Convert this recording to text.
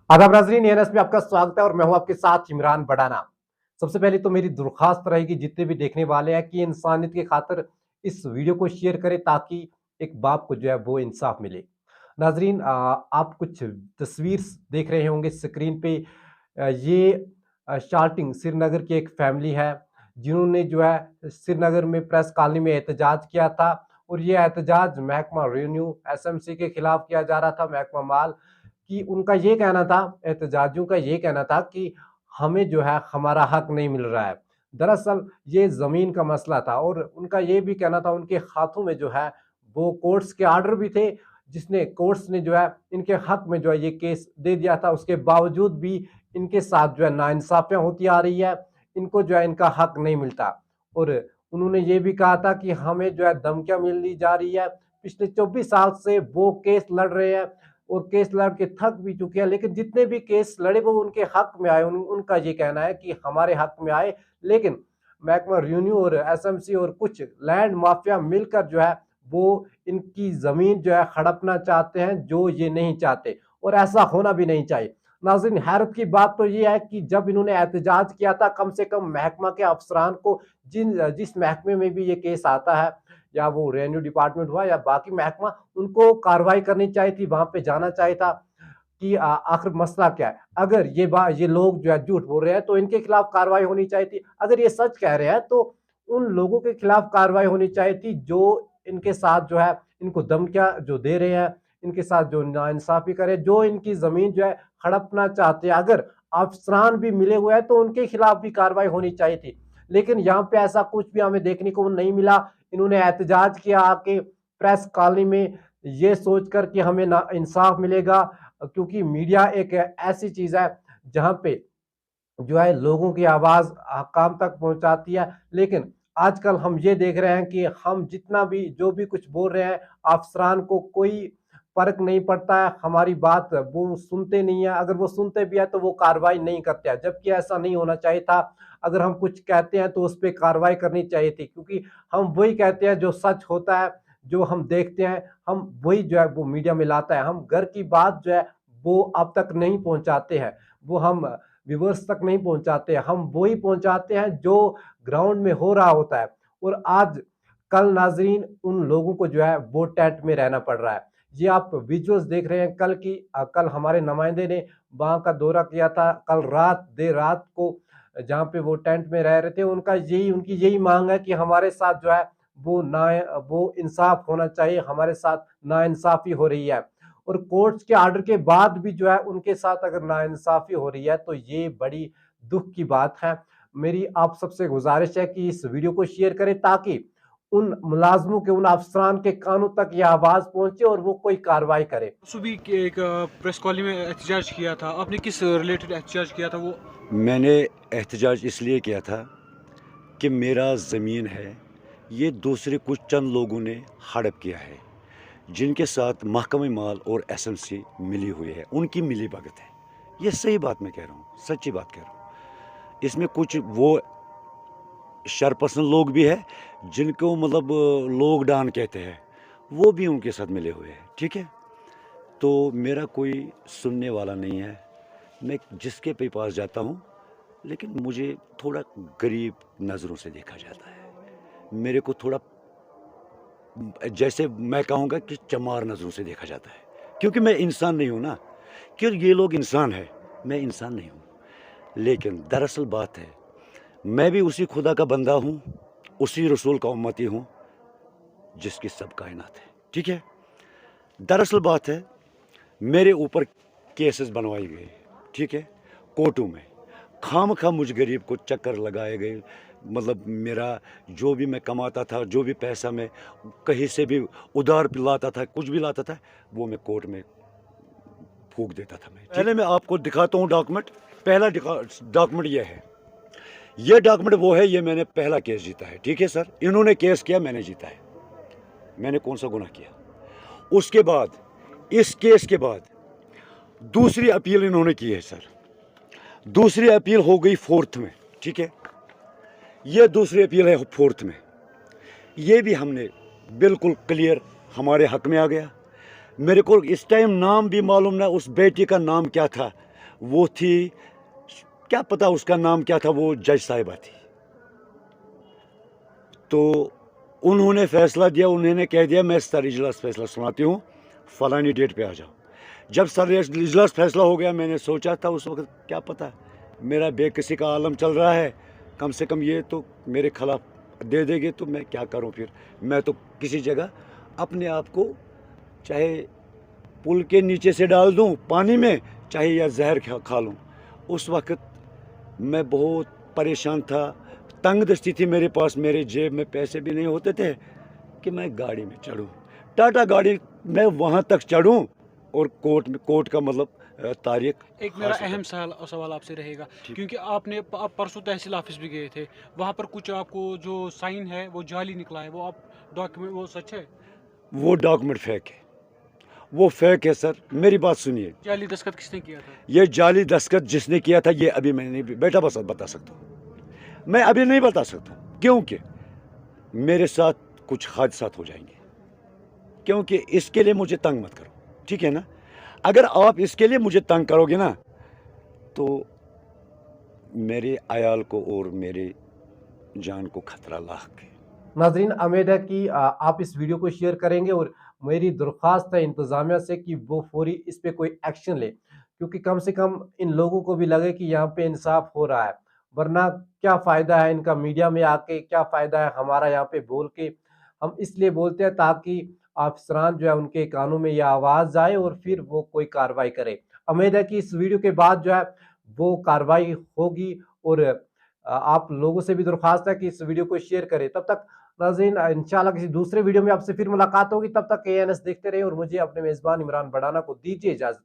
आदाब नाज़रीन, एएनएस में आपका स्वागत है और मैं हूं आपके साथ इमरान बड़ाना। सबसे पहले तो मेरी दरख्वास्त रहेगी जितने भी देखने वाले हैं कि इंसानियत की खातिर इस वीडियो को शेयर करें ताकि एक बाप को जो है वो इंसाफ मिले। नाज़रीन, आप कुछ तस्वीर देख रहे होंगे स्क्रीन पे। ये शार्टिंग श्रीनगर की एक फैमिली है जिन्होंने जो है श्रीनगर में प्रेस कॉलोनी में एहतजाज किया था। और ये एहतजाज महकमा रेवेन्यू एसएमसी के खिलाफ किया जा रहा था, महकमा माल कि उनका ये कहना था, एहतजाजियों का ये कहना था कि हमें जो है हमारा हक नहीं मिल रहा है। दरअसल ये ज़मीन का मसला था और उनका ये भी कहना था, उनके हाथों में जो है वो कोर्ट्स के आर्डर भी थे, जिसने कोर्ट्स ने जो है इनके हक में जो है ये केस दे दिया था। उसके बावजूद भी इनके साथ जो है नाइंसाफियाँ होती आ रही है, इनको जो है इनका हक नहीं मिलता। और उन्होंने ये भी कहा था कि हमें जो है धमकियाँ मिली जा रही है। पिछले 24 साल से वो केस लड़ रहे हैं और केस लड़ के थक भी चुके हैं, लेकिन जितने भी केस लड़े वो उनके हक में आए। उनका ये कहना है कि हमारे हक में आए, लेकिन महकमा रेवेन्यू और एसएमसी और कुछ लैंड माफिया मिलकर जो है वो इनकी जमीन जो है हड़पना चाहते हैं, जो ये नहीं चाहते और ऐसा होना भी नहीं चाहिए। नाज़रीन, हैरत की बात तो ये है कि जब इन्होंने एहतजाज किया था, कम से कम महकमा के अफसरान को, जिस महकमे में भी ये केस आता है, या वो रेवेन्यू डिपार्टमेंट हुआ या बाकी महकमा, उनको कार्रवाई करनी चाहिए थी, वहां पे जाना चाहिए था कि आखिर मसला क्या है। अगर ये लोग जो है झूठ बोल रहे हैं तो इनके खिलाफ कार्रवाई होनी चाहिए थी। अगर ये सच कह रहे हैं तो उन लोगों के खिलाफ कार्रवाई होनी चाहिए थी जो इनके साथ जो है इनको धमकियां जो दे रहे हैं, इनके साथ जो नाइंसाफी करे, जो इनकी जमीन जो है हड़पना चाहते हैं। अगर अफसरान भी मिले हुए हैं तो उनके खिलाफ भी कार्रवाई होनी चाहिए थी, लेकिन यहाँ पे ऐसा कुछ भी हमें देखने को नहीं मिला। इन्होंने एहतजाज किया आके प्रेस कॉलोनी में, ये सोचकर कि हमें ना इंसाफ मिलेगा, क्योंकि मीडिया एक ऐसी चीज है जहां पे जो है लोगों की आवाज काम तक पहुंचाती है। लेकिन आजकल हम ये देख रहे हैं कि हम जितना भी जो भी कुछ बोल रहे हैं, अफसरान को कोई फर्क नहीं पड़ता है, हमारी बात वो सुनते नहीं है। अगर वो सुनते भी है तो वो कार्रवाई नहीं करते हैं, जबकि ऐसा नहीं होना चाहिए था। अगर हम कुछ कहते हैं तो उस पर कार्रवाई करनी चाहिए थी, क्योंकि हम वही कहते हैं जो सच होता है, जो हम देखते हैं, हम वही जो है वो मीडिया में लाता है। हम घर की बात जो है वो अब तक नहीं पहुंचाते हैं, वो हम व्यूवर्स तक नहीं पहुंचाते, हम वही पहुंचाते हैं जो ग्राउंड में हो रहा होता है। और आज कल नाजरीन उन लोगों को जो है वो टेंट में रहना पड़ रहा है। ये आप विजुअल्स देख रहे हैं कल की। कल हमारे नुमाइंदे ने वहां का दौरा किया था, कल रात देर रात को, जहाँ पे वो टेंट में रह रहे थे। उनकी यही मांग है कि हमारे साथ जो है वो ना वो इंसाफ होना चाहिए, हमारे साथ नाइंसाफी हो रही है। और कोर्ट्स के आर्डर के बाद भी जो है उनके साथ अगर नाइंसाफी हो रही है तो ये बड़ी दुख की बात है। मेरी आप सबसे गुजारिश है कि इस वीडियो को शेयर करें ताकि उन मुलाजमों के, उन अफसरान के कानों तक ये आवाज पहुंचे और वो कोई कार्रवाई करे। सुबह के एक प्रेस कॉलोनी में एहतजाज किया था आपने, किस रिलेटेड एहतजाज किया था वो? मैंने एहतजाज इसलिए किया था कि मेरा ज़मीन है, ये दूसरे कुछ चंद लोगों ने हड़प किया है, जिनके साथ महकमे माल और एसएमसी मिली हुई है, उनकी मिली भगत है। ये सही बात मैं कह रहा हूँ, सच्ची बात कह रहा हूँ। इसमें कुछ वो शरपसंद लोग भी है जिनको मतलब लोग डान कहते हैं, वो भी उनके साथ मिले हुए हैं। ठीक है, तो मेरा कोई सुनने वाला नहीं है। मैं जिसके पे पास जाता हूँ, लेकिन मुझे थोड़ा गरीब नज़रों से देखा जाता है। मेरे को थोड़ा जैसे मैं कहूँगा कि चमार नज़रों से देखा जाता है, क्योंकि मैं इंसान नहीं हूँ ना। कि ये लोग इंसान है, मैं इंसान नहीं हूँ। लेकिन दरअसल बात है, मैं भी उसी खुदा का बंदा हूँ, उसी रसूल का उम्मती हूँ जिसकी सब कायनात है। ठीक है, दरअसल बात है, मेरे ऊपर केसेस बनवाए गए, ठीक है, कोर्टों में। खामखा मुझ गरीब को चक्कर लगाए गए। मतलब मेरा जो भी मैं कमाता था, जो भी पैसा मैं कहीं से भी उधार लाता था, कुछ भी लाता था, वो मैं कोर्ट में फूंक देता था। पहले मैं आपको दिखाता हूँ डॉक्यूमेंट। पहला डॉक्यूमेंट ये है, ये डॉक्यूमेंट वो है, ये मैंने पहला केस जीता है। ठीक है सर, इन्होंने केस किया, मैंने जीता है। मैंने कौन सा गुनाह किया? उसके बाद, इस केस के बाद दूसरी अपील इन्होंने की है सर। दूसरी अपील हो गई फोर्थ में। ठीक है, ये दूसरी अपील है फोर्थ में। ये भी हमने बिल्कुल क्लियर हमारे हक में आ गया। मेरे को इस टाइम नाम भी मालूम ना, उस बेटी का नाम क्या था, वो थी, क्या पता उसका नाम क्या था, वो जज साहिबा थी। तो उन्होंने फैसला दिया, उन्होंने कह दिया मैं सर इजलास फैसला सुनाती हूँ, फलानी डेट पे आ जाओ। जब सर इजलास फैसला हो गया, मैंने सोचा था उस वक्त क्या पता मेरा बेकसी का आलम चल रहा है, कम से कम ये तो मेरे खिलाफ दे देंगे तो मैं क्या करूं फिर। मैं तो किसी जगह अपने आप को चाहे पुल के नीचे से डाल दूं पानी में, चाहे या जहर खा लूं। उस वक्त मैं बहुत परेशान था, तंग दस्ती थी मेरे पास, मेरे जेब में पैसे भी नहीं होते थे कि मैं गाड़ी में चढ़ूं, टाटा गाड़ी में वहाँ तक चढ़ूं और कोर्ट का मतलब तारीख। एक मेरा अहम सवाल आपसे रहेगा, क्योंकि आपने आप परसों तहसील ऑफिस भी गए थे, वहाँ पर कुछ आपको जो साइन है वो जाली निकला है, वो आप डॉक्यूमेंट, वो सच है? वो डॉक्यूमेंट फेक है, वो फेक है सर। मेरी बात सुनिए, जाली दस्तखत किसने किया था? ये जाली दस्तखत जिसने किया था ये अभी मैं नहीं बेटा बस बता सकता हूँ, मैं अभी नहीं बता सकता क्योंकि मेरे साथ कुछ हादसात हो जाएंगे। क्योंकि इसके लिए मुझे तंग मत करो, ठीक है ना? अगर आप इसके लिए मुझे तंग करोगे ना तो मेरे आयाल को और मेरे जान को खतरा लाक है। नाजरीन, उम्मीद है कि आप इस वीडियो को शेयर करेंगे और मेरी दरख्वास्त है इंतज़ामिया से कि वो फौरी इस पे कोई एक्शन ले, क्योंकि कम से कम इन लोगों को भी लगे कि यहाँ पे इंसाफ हो रहा है। वरना क्या फ़ायदा है इनका मीडिया में आके, क्या फ़ायदा है हमारा यहाँ पे बोल के। हम इसलिए बोलते हैं ताकि अफसरान जो है उनके कानों में यह आवाज़ आए और फिर वो कोई कार्रवाई करे। उम्मीद है कि इस वीडियो के बाद जो है वो कार्रवाई होगी और आप लोगों से भी दरख्वास्त है कि इस वीडियो को शेयर करें। तब तक नाज़रीन, इंशाल्लाह किसी दूसरे वीडियो में आपसे फिर मुलाकात होगी। तब तक एएनएस देखते रहिए और मुझे अपने मेज़बान इमरान बड़ाना को दीजिए इजाज़त।